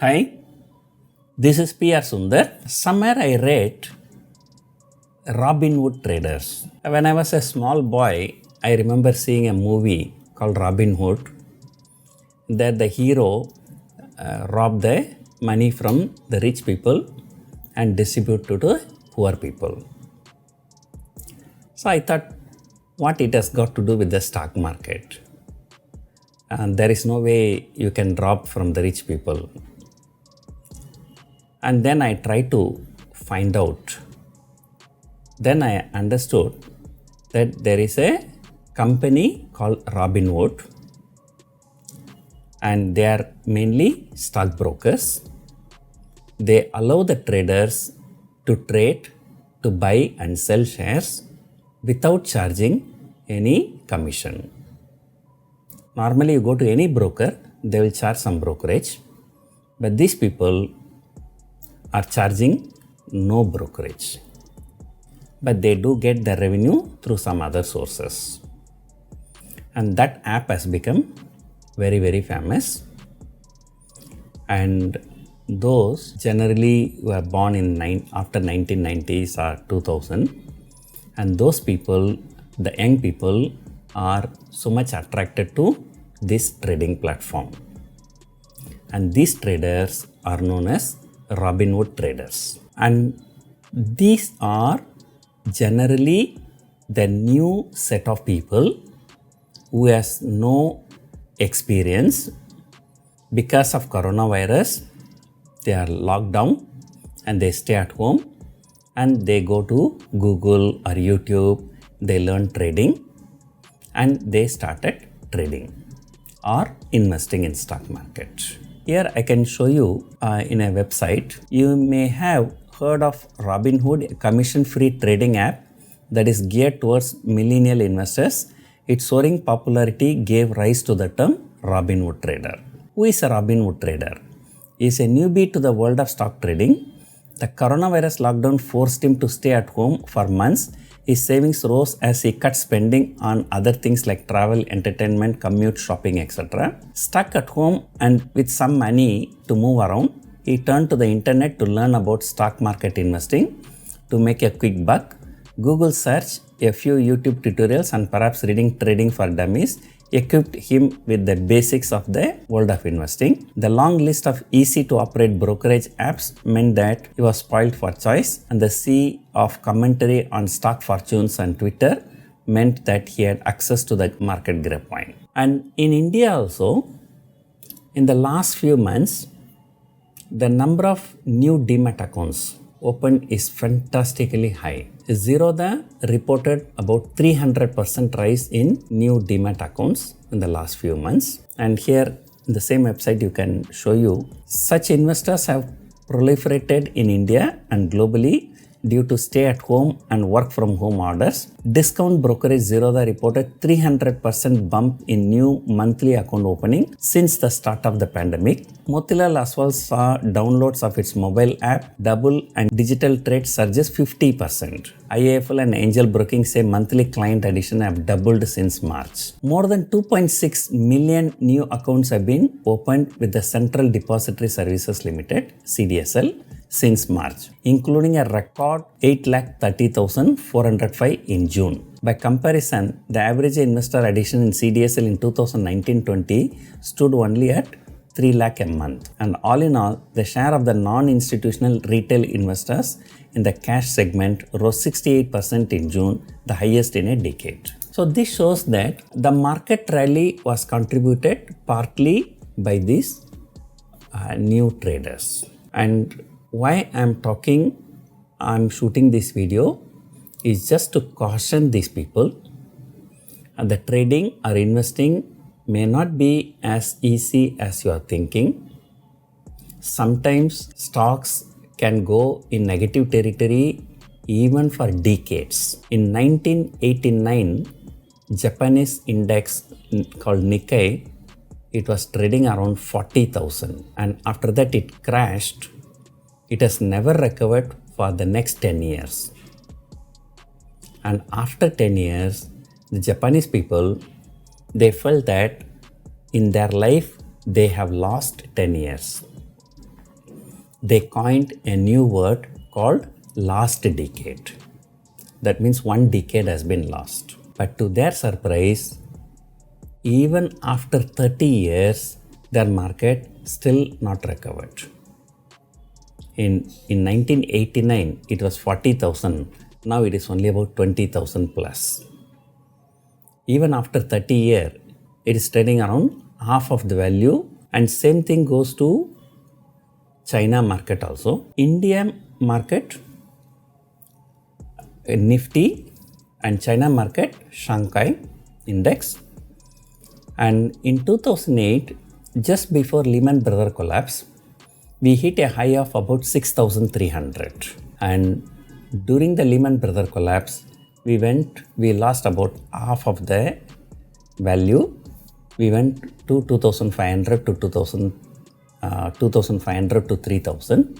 Hi, this is P.R. Sundar. Somewhere I read Robinhood Traders. When I was a small boy, I remember seeing a movie called Robinhood, that the hero robbed the money from the rich people and distribute to the poor people. So I thought, what it has got to do with the stock market? And there is no way you can rob from the rich people. And then I tried to find out. Then I understood that there is a company called Robinhood, and they are mainly stockbrokers. They allow the traders to trade, to buy and sell shares without charging any commission. Normally you go to any broker, they will charge some brokerage, but these people are charging no brokerage. But they do get the revenue through some other sources. And that app has become very, very famous. And those generally were born after 1990s or 2000. And those people, the young people, are so much attracted to this trading platform. And these traders are known as Robinhood Traders. And these are generally the new set of people who has no experience. Because of coronavirus, they are locked down and they stay at home and they go to Google or YouTube, they learn trading and they started trading or investing in stock market. Here I can show you in a website. You may have heard of Robinhood, a commission-free trading app that is geared towards millennial investors. Its soaring popularity gave rise to the term Robinhood Trader. Who is a Robinhood Trader? He is a newbie to the world of stock trading. The coronavirus lockdown forced him to stay at home for months. His savings rose as he cut spending on other things like travel, entertainment, commute, shopping, etc. Stuck at home and with some money to move around, he turned to the internet to learn about stock market investing to make a quick buck. Google search, a few YouTube tutorials and perhaps reading Trading for Dummies equipped him with the basics of the world of investing. The long list of easy to operate brokerage apps meant that he was spoiled for choice, and the sea of commentary on stock fortunes and Twitter meant that he had access to the market grapevine. And in India also, in the last few months, the number of new demat accounts opened is fantastically high. Zerodha reported about 300% rise in new demat accounts in the last few months. And here in the same website you can show you such investors have proliferated in India and globally due to stay at home and work from home orders. Discount brokerage Zerodha reported 300% bump in new monthly account opening since the start of the pandemic. Motilal Oswal saw downloads of its mobile app double and digital trade surges 50%. IIFL and Angel Broking say monthly client addition have doubled since March. More than 2.6 million new accounts have been opened with the Central Depository Services Limited, CDSL, since March, including a record 8,30,405 in June. By comparison, the average investor addition in CDSL in 2019-20 stood only at 3 lakh a month. And all in all, the share of the non-institutional retail investors in the cash segment rose 68% in June, the highest in a decade. So this shows that the market rally was contributed partly by these new traders. And why I'm shooting this video is just to caution these people. The trading or investing may not be as easy as you are thinking. Sometimes stocks can go in negative territory even for decades. In 1989, Japanese index called Nikkei, it was trading around 40,000, and after that it crashed. It has never recovered for the next 10 years. And after 10 years, the Japanese people, they felt that in their life they have lost 10 years. they coined a new word called last decade. That means one decade has been lost. But to their surprise, even after 30 years, their market still not recovered. In 1989, it was 40,000. Now it is only about 20,000 plus. Even after 30 years, it is trading around half of the value, and same thing goes to China market also. India market, Nifty, and China market, Shanghai index. And in 2008, just before Lehman Brothers collapse, we hit a high of about 6,300. And during the Lehman Brothers collapse, we lost about half of the value. We went to 2,500 to 2,500 to 3,000.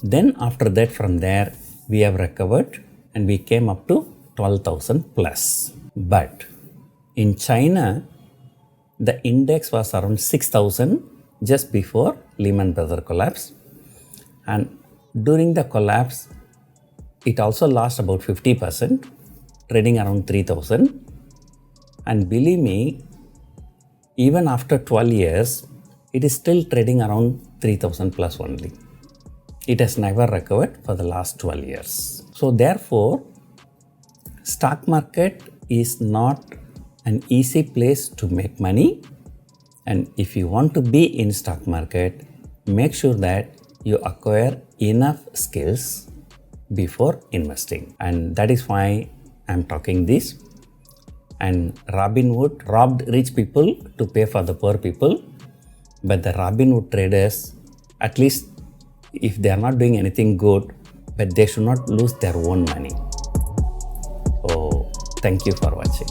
Then after that, from there, we have recovered and we came up to 12,000 plus. But in China, the index was around 6,000 just before Lehman Brothers collapse. And during the collapse, it also lost about 50%, trading around 3,000. And believe me, even after 12 years, it is still trading around 3,000 plus only. It has never recovered for the last 12 years. So therefore, stock market is not an easy place to make money. And if you want to be in stock market, make sure that you acquire enough skills before investing. And that is why I'm talking this. And Robinhood robbed rich people to pay for the poor people. But the Robinhood traders, at least if they are not doing anything good, but they should not lose their own money. So thank you for watching.